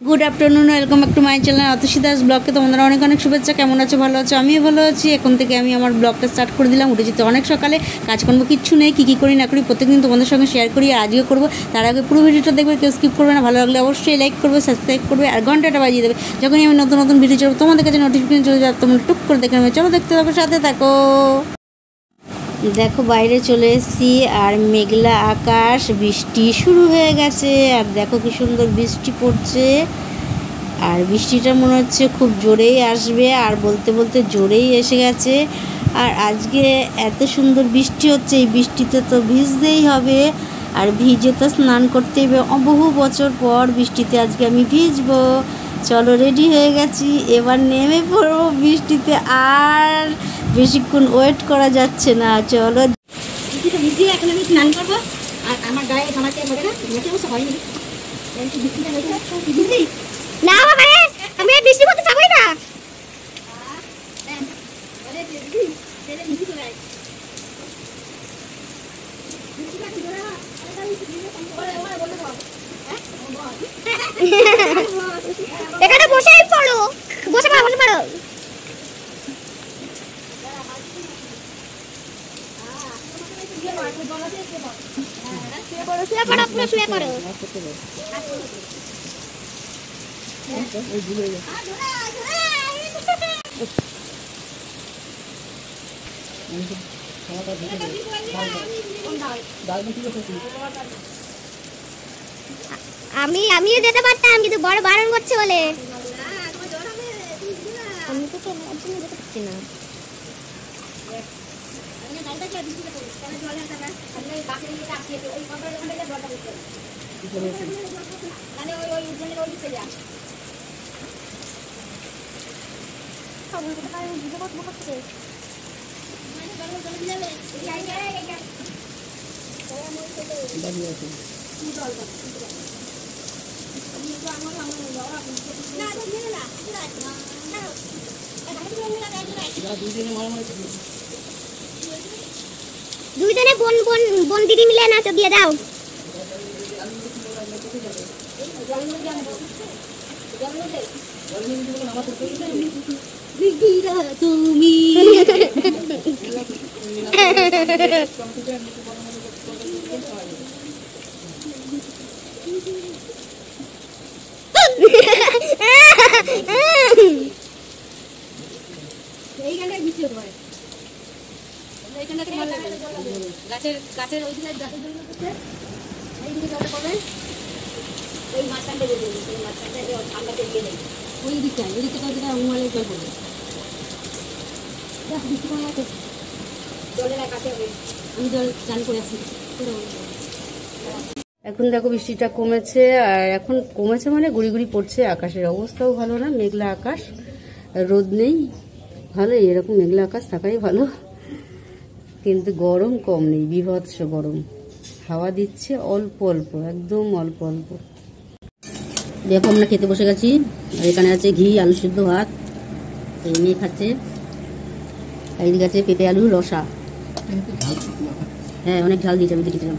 Good afternoon, welcome back to my channel Atasi Das ব্লগকে তোমাদের অনেক অনেক শুভেচ্ছা। কেমন আছো? ভালো আছো? আমিও ভালো আছি। এখন থেকে আমি আমার ব্লগটা স্টার্ট করে দিলাম। উঠে যেতে অনেক সকালে, কাজকর্ম কিচ্ছু নেই, কী করি না করি প্রত্যেকদিন তোমাদের সঙ্গে শেয়ার করি, আর আজকে করবো। তার আগে পুরো ভিডিওটা দেখবে, কেউ স্কিপ করবে না। ভালো লাগলে অবশ্যই লাইক করবে, সাবস্ক্রাইব করবে, আর ঘন্টাটা বাজিয়ে দেবে। যখনই আমি নতুন নতুন ভিডিও চলবো তোমাদের কাছে নোটিফিকেশন চলে যাবে, তোমরা টুক করে দেখে নেবে। চলো দেখতে থাকো, সাথে থাকো। দেখো বাইরে চলে এসেছি, আর মেঘলা আকাশ, বৃষ্টি শুরু হয়ে গেছে। আর দেখো কি সুন্দর বৃষ্টি পড়ছে, আর বৃষ্টিটা মনে হচ্ছে খুব জোরেই আসবে, আর বলতে বলতে জোরেই এসে গেছে। আর আজকে এত সুন্দর বৃষ্টি হচ্ছে, এই বৃষ্টিতে তো ভিজতেই হবে, আর ভিজে তো স্নান করতে হবে। বহু বছর পর বৃষ্টিতে আজকে আমি ভিজবো। চলো রেডি হয়ে গেছি, এবার নেমে পড়বো বৃষ্টিতে। আর বেশিক্ষণ ওয়েট করা যাচ্ছে না, চলো। বৃষ্টিতে ভিজিয়ে এখন আমি স্নান করবো, আর আমার গায়ে ঘামাতে হবে না, ঘামাতে অবশ্য হয়নি। বৃষ্টিটা হয়েছে না বাবা, আমি বৃষ্টি করতে পারবো না। এখানে বসেই পড়ো, বসে পড়ো, বসে পড়ো। শুয়ে পড়ো, পুরো শুয়ে পড়ো। আমিও যেতে পারতাম, কিন্তু বড় বারণ করছে বলে আমি তো যেতে পারছি না। দুইজনে বোন বোন বোন দিদি মিলে না তো দিয়ে দাও। তুমি এইখানটায় বৃষ্টি হতে পারে, এইখানটাতে ভালো লাগে। গাছের ওই দিকে গাছের জন্য করছে, এইদিকে জলটা পড়বে, ওই মাঝখানটা বেরিয়ে যাবে, সেই মাঝখানটা ঠান্ডাতে দিয়ে দেবে। ওই দিকটা এদিকে তো যেটা উমালের জল পড়বে, বৃষ্টি কমে গেছে, জলের কাছে হবে। আমি জল চান করে আসি। এখন দেখো বৃষ্টিটা কমেছে, আর এখন কমেছে মানে গুড়ি গুড়ি পড়ছে। আকাশের অবস্থাও ভালো না, মেঘলা আকাশ, রোদ নেই। ভালো, এরকম মেঘলা আকাশ থাকাই ভালো, কিন্তু গরম কম নেই, বীভৎস গরম। হাওয়া দিচ্ছে অল্প অল্প, একদম অল্প অল্প। দেখো আমরা খেতে বসে গেছি, আর এখানে আছে ঘি, আলু সিদ্ধ, ভাত, এই মেয়ে খাচ্ছে। এইদিকে আছে পেঁপে আলু রসা। হ্যাঁ, অনেক ঝাল দিয়েছে, আমি দেখেছিলাম।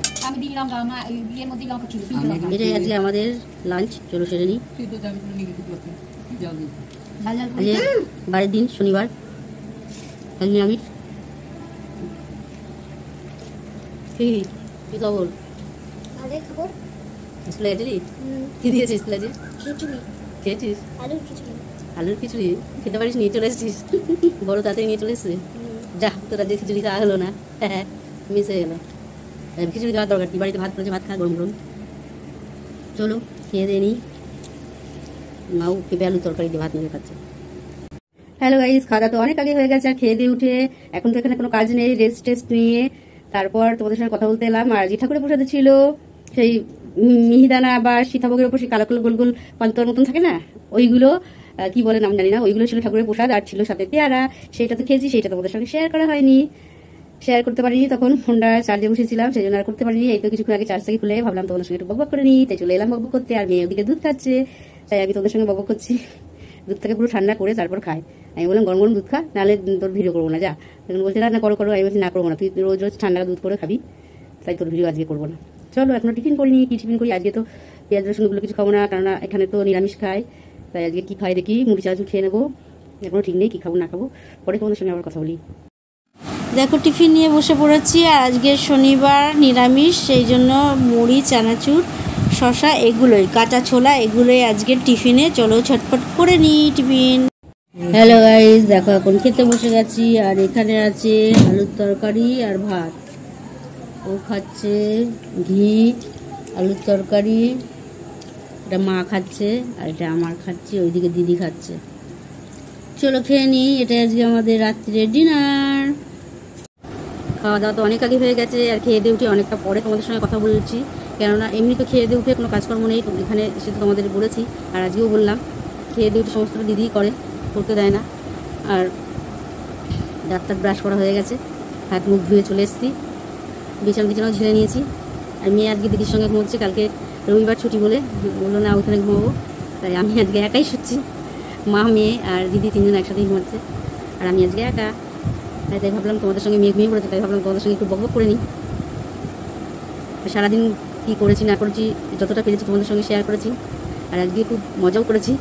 এটাই আজকে আমাদের লাঞ্চ। চলো সেরে নিই। বারের দিন শনিবার, নিরামিষ। কি খবর? স্কুলে গেছিলি? কি দিয়েছিস স্কুলে? খেয়েছিস? আলুর খিচুড়ি খেতে পারিস? নিয়ে চলে এসেছিস? বড় তাড়াতাড়ি নিয়ে চলে এসছে। যা, তোরা যে খিচুড়ি খাওয়া হলো না, হ্যাঁ মিস হয়ে গেল। খিচুড়ি খাওয়ার দরকার কি? বাড়িতে ভাত করেছে, ভাত খা গরম গরম। চলো খেয়ে দিয়ে নিই। মাও পেঁপে আলু তরকারি দিয়ে ভাত মেখে খাচ্ছে। হ্যালো গাইস, খাওয়া দাওয়া তো অনেক আগে হয়ে গেছে, আর খেয়ে দিয়ে উঠে এখন তো এখানে কোনো কাজ নেই, রেস্ট টেস্ট নিয়ে তারপর তোমাদের সঙ্গে কথা বলতে এলাম। আর যে ঠাকুরের প্রসাদে ছিল সেই মিহিদানা বা সীতাভোগের উপর সেই কালো কালো গোল গোল পান্তর মতন থাকে না, ওইগুলো কি বলে নাম জানি না, ওইগুলো ছিল ঠাকুরের প্রসাদ। আর ছিল সাথে পেয়ারা, সেইটা তো খেয়েছি, সেইটা তোমাদের সঙ্গে শেয়ার করা হয়নি, শেয়ার করতে পারিনি। তখন ফোনটা চার্জে বসেছিলাম, সেই জন্য আর করতে পারিনি। এই তো কিছুক্ষণ আগে চার্জ থেকে খুলে ভাবলাম তোমাদের সঙ্গে একটু বকবক করে নিই, তাই চলে এলাম বকবক করতে। আর মেয়ে ওদিকে দুধ খাচ্ছে, তাই আমি তোমাদের সঙ্গে বকবক করছি। দুধটাকে পুরো ঠান্ডা করে তারপর খাই। আমি বললাম গরম গরম দুধ খা, নাহলে তোর ভিডিও করবো না, যা। তখন বলছে না করো করো, আমি বলছি না করবো না, তুই রোজ রোজ ঠান্ডা দুধ করে খাবি, তাই তোর ভিডিও আজকে করবো না। চলো এখনো টিফিন করিনি, কি টিফিন করি আজকে। তো পেঁয়াজ রসুনগুলো কিছু খাবো না, কেননা এখানে তো নিরামিষ খাই। তাই আজকে কী খাই দেখি, মুড়ি চানাচুর খেয়ে নেবো। এখনও ঠিক নেই কী খাবো না খাবো, পরে তোমাদের সঙ্গে আবার কথা বলি। দেখো টিফিন নিয়ে বসে পড়েছি, আর আজকে শনিবার নিরামিষ, সেই জন্য মুড়ি চানাচুর শশা এগুলোই, কাঁচা ছোলা এগুলোই আজকের টিফিনে। চলো ঝটপট করে নিই টিফিন। হ্যালো গাইস, দেখো এখন খেতে বসে গেছি। আর এখানে আছে আলুর তরকারি আর ভাত। ও খাচ্ছে ঘি আলুর তরকারি, এটা মা খাচ্ছে, আর এটা আমার খাচ্ছি, ওইদিকে দিদি খাচ্ছে। চলো খেয়ে নিই, এটা আজকে আমাদের রাত্রের ডিনার। খাওয়া দাওয়া তো অনেক আগে হয়ে গেছে, আর খেয়ে দিয়ে উঠে অনেকটা পরে তোমাদের সঙ্গে কথা বলছি, কেননা এমনি তো খেয়ে দিয়ে উঠে কোনো কাজকর্ম নেই, এখানে এসে তো তোমাদের বলেছি, আর আজকেও বললাম। খেয়ে দিয়ে উঠে সমস্তটা দিদিই করতে দেয় না। আর দাঁত ব্রাশ করা হয়ে গেছে, হাত মুখ ধুয়ে চলে এসেছি, বিছানাও ঝেড়ে নিয়েছি। আর মেয়ে আজকে দিদির সঙ্গে ঘুমোচ্ছে, কালকে রবিবার ছুটি বললো না ওখানে ঘুমাবো, তাই আমি আজকে একাই শুচ্ছি। মা মেয়ে আর দিদি তিনজন একসাথেই ঘুমাচ্ছে, আর আমি আজকে একা। তাই ভাবলাম তোমাদের সঙ্গে মেয়ে ঘুমিয়ে পড়েছে, তাই ভাবলাম তোমাদের সঙ্গে একটু বকবক করে নিই। সারাদিন কী করেছি না করেছি যতটা পেরেছি তোমাদের সঙ্গে শেয়ার করেছি, আর আজকে খুব মজাও করেছি,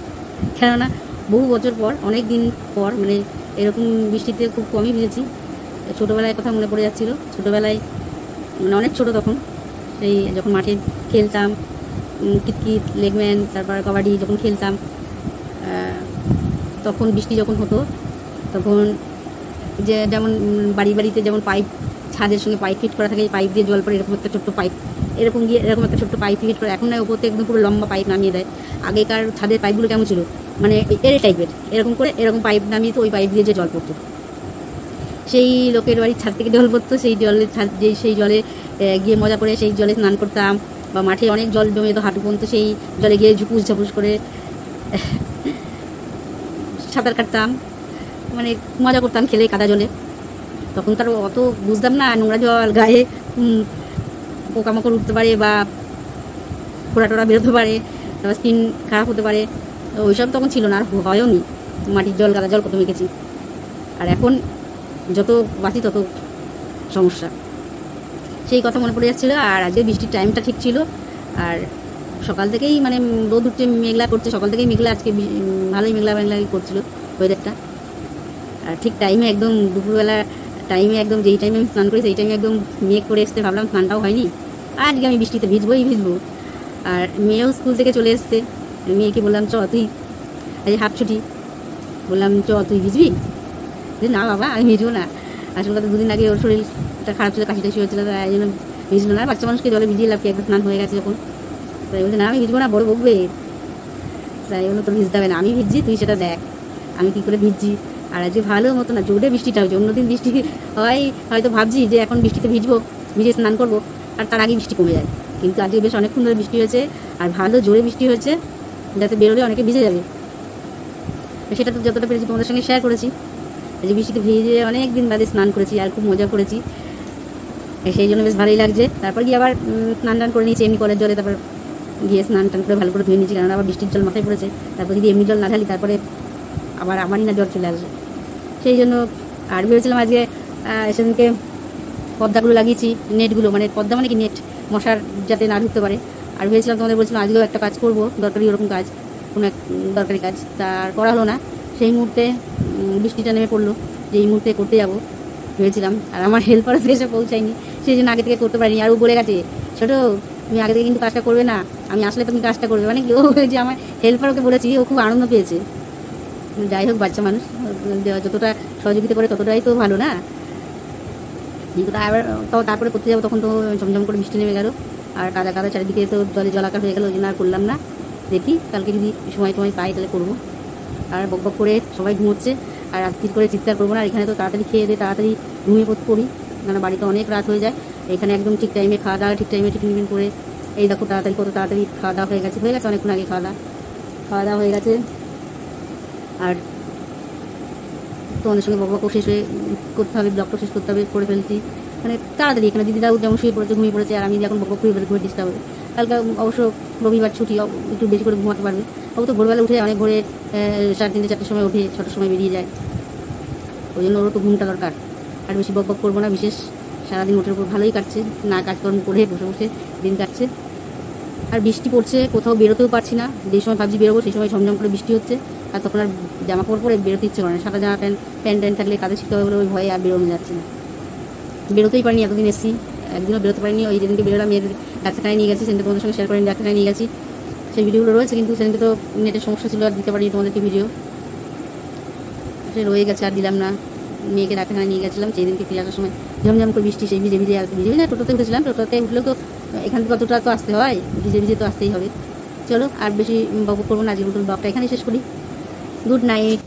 কেননা বহু বছর পর, অনেক দিন পর, মানে এরকম বৃষ্টিতে খুব কমই ভিজেছি। ছোটোবেলায় কথা মনে পড়ে যাচ্ছিলো, ছোটোবেলায় মানে অনেক ছোটো তখন, সেই যখন মাঠে খেলতাম কিতকিত লেগম্যান, তারপর কবাডি যখন খেলতাম, তখন বৃষ্টি যখন হতো, তখন যে যেমন বাড়িতে যেমন পাইপ, ছাদের সঙ্গে পাইপ ফিট করা থাকে, পাইপ দিয়ে জল পড়ে, এরকম একটা ছোট্ট পাইপ, এরকম একটা ছোট্ট পাইপ ফিট করে, এখন না ওপর থেকে একদম পুরো লম্বা পাইপ নামিয়ে দেয়। আগেকার ছাদের পাইপগুলো কেমন ছিল, মানে এর টাইপের, এরকম করে এরকম পাইপ নামিয়ে, তো ওই পাইপ দিয়ে যে জল পড়তো, সেই লোকের বাড়ির ছাদ থেকে জল পড়তো, সেই জলে গিয়ে মজা করে সেই জলে স্নান করতাম। বা মাঠে অনেক জল জমে যেত হাঁটু পর্যন্ত, সেই জলে গিয়ে ঝুপুস করে সাঁতার কাটতাম, মানে মজা করতাম খেলে কাদা জলে। তখন তার অত বুঝতাম না, নোংরা জল গায়ে পোকামাকড় উঠতে পারে, বা ফোড়া বেরোতে পারে, তারপর স্কিন খারাপ হতে পারে, ওইসব তখন ছিল না, আর হয়ও নি। মাটির জল কাদা জল কত মেখেছি। আর এখন যত বাঁচি তত সমস্যা, সেই কথা মনে পড়ে যাচ্ছিলো। আর আজকে বৃষ্টির টাইমটা ঠিক ছিল, আর সকাল থেকেই মানে রোদ উঠছে, মেঘলা করছে, সকাল থেকেই মেঘলা, আজকে ভালোই মেঘলা করছিলো ওয়েদারটা। আর ঠিক টাইমে একদম দুপুরবেলা টাইমে একদম যেই টাইমে আমি স্নান করি, সেই টাইমে একদম মেঘ করে এসছে, ভাবলাম স্নানটাও হয়নি, আজকে আমি বৃষ্টিতে ভিজবো। আর মেয়েও স্কুল থেকে চলে এসছে, মেয়েকে বললাম চ তুই, আজ হাফ ছুটি, বললাম চ তুই ভিজবি, যে না বাবা আমি ভিজবো না। আসলে কথা দুদিন আগে ওর শরীরটা খারাপ ছিল, কাশি টাশি হয়েছিল, তাই জন্য ভিজলো না। বাচ্চা মানুষকে জলে ভিজিয়ে লাভ কি, একবার স্নান হয়ে গেছে যখন, তাই বলছে না আমি ভিজবো না, বড় বকবে, তাই বললো তোর ভিজতে হবে না, আমি ভিজছি তুই সেটা দেখ আমি কী করে ভিজছি। আর আজকে ভালো মতো না জোরে বৃষ্টিটা হয়েছে, অন্যদিন বৃষ্টি হয়তো ভাবছি যে এখন বৃষ্টিতে ভিজে স্নান করবো, আর তার আগে বৃষ্টি কমে যায়, কিন্তু আজকে বেশ অনেকক্ষণ ধরে বৃষ্টি হয়েছে, আর ভালো জোরে বৃষ্টি হয়েছে, যাতে বেরোলে অনেকে ভিজে যাবে। সেটা তো যতটা পেরেছি তোমাদের সঙ্গে শেয়ার করেছি, যে বৃষ্টিতে ভিজে অনেক দিন বাদে স্নান করেছি, আর খুব মজা করেছি, সেই জন্য বেশ ভালোই লাগছে। তারপর গিয়ে আবার স্নান টান করে নিয়েছি এমনি কলের জলে, তারপর গিয়ে স্নান টান করে ভালো করে ধুয়ে নিয়েছি, কারণ আবার বৃষ্টির জল মাথায় পড়েছে, তারপর যদি এমনি জল না ঢালি তারপরে আবার আমারই না জ্বর চলে আসবে, সেই জন্য। আর ভেবেছিলাম আজকে সেদিনকে পর্দাগুলো লাগিয়েছি, নেটগুলো, মানে পর্দা মানে কি নেট, মশার যাতে না ঢুকতে পারে। আর ভেবেছিলাম তোমাদের বলছিলাম আজকেও একটা কাজ করবো, দরকারি ওরকম কাজ, কোনো এক দরকারি কাজ, তার করা হলো না। সেই মুহূর্তে বৃষ্টিটা নেমে পড়লো, যে এই মুহূর্তে করতে যাবো ভেবেছিলাম, আর আমার হেল্পারও এসে পৌঁছায়নি, সেই জন্য আগে থেকে করতে পারিনি। আর ও বলে গেছে ছোটো তুমি আগে থেকে কিন্তু কাজটা করবে না, আমি আসলে তুমি কাজটা করবে, মানে কি ও যে আমার হেল্পার ওকে বলেছি, ও খুব আনন্দ পেয়েছে। যাই হোক বাচ্চা মানুষ যতটা সহযোগিতা করে ততটাই তো ভালো না, কিন্তু আবার তারপরে করতে যাবো, তখন তো ঝমঝম করে বৃষ্টি নেমে গেল, আর কাদা চারিদিকে তো জলাকার হয়ে গেল, ওই জন্য আর করলাম না। দেখি কালকে যদি সময় পাই তাহলে করবো। আর বক করে সবাই ঘুমোচ্ছে, আর রাত্রির করে চিৎকার করবো না, এখানে তো তাড়াতাড়ি খেয়ে দিয়ে তাড়াতাড়ি ঘুমিয়ে পড়ি, কারণ বাড়িতে অনেক রাত হয়ে যায়। এখানে একদম ঠিক টাইমে খাওয়া দাওয়া, ঠিক টাইমে টিফিন করে, এই দেখো কত তাড়াতাড়ি খাওয়া দাওয়া হয়ে গেছে অনেকক্ষণ আগে খাওয়া দাওয়া হয়ে গেছে। আর তোমাদের সঙ্গে বক শেষ হয়ে করতে হবে, ব্লগটা শেষ করতে হবে, করে ফেলছি মানে তাড়াতাড়ি। এখানে দিদিরাও যেমন ঘুমিয়ে পড়েছে, আর আমি এখন বক ঘুরে ডিস্টার্ব হবে। কালকে অবশ্য রবিবার ছুটি, একটু বেশি করে ঘুমাতে পারবে। ও তো ভোরবেলা উঠে অনেক ভোরে 3:30 4টার সময় উঠে, 6টার সময় বেরিয়ে যায়, ওই জন্য ওরও তো ঘুমটা দরকার। আর বেশি বক করবো না, বিশেষ সারাদিন ওঠের উপর ভালোই কাটছে, না কাজকর্ম করে বসে দিন কাটছে। আর বৃষ্টি পড়ছে, কোথাও বেরোতেও পারছি না। যেই সময় ভাবছি বেরোবো সেই সময় ঝমঝম করে বৃষ্টি হচ্ছে, আর তখন আর জামা কাপড় পরে বেরোতে ইচ্ছে করে না। সাদা জামা প্যান্ট থাকলে কাঁধে শিখতে হবে বলে ওই ভয়ে আর বেরোনো যাচ্ছে না। বেরোতেই পারিনি, এতদিন এসেছি, একদিনও বেরোতে পারিনি। ওই যেদিনকে বেরোলাম মেয়েদের ডাক্তারখানায় নিয়ে গেছি, সেদিনকে তোমাদের সঙ্গে শেয়ার করিনি, ডাক্তারখানায় নিয়ে গেছি, সেই ভিডিওগুলো রয়েছে, কিন্তু সেদিনকে তো নেটের সমস্যা ছিল, আর দিতে পারিনি তোমাদেরকে ভিডিও, সে রয়ে গেছে, আর দিলাম না। মেয়েকে ডাক্তারখানায় নিয়ে গেছিলাম, সেই দিনকে ফিরে আসার সময় ঝমঝম করে বৃষ্টি, সেই ভিজে ভিজে টোটোতে উঠেছিলাম। টোটোতে উঠলেও তো এখান থেকে কতটা তো আসতে হয়, ভিজে ভিজে তো আসতেই হবে। চলো আর বেশি বকবক করবো না, আজকের ব্লগটা এখানেই শেষ করি। Good night.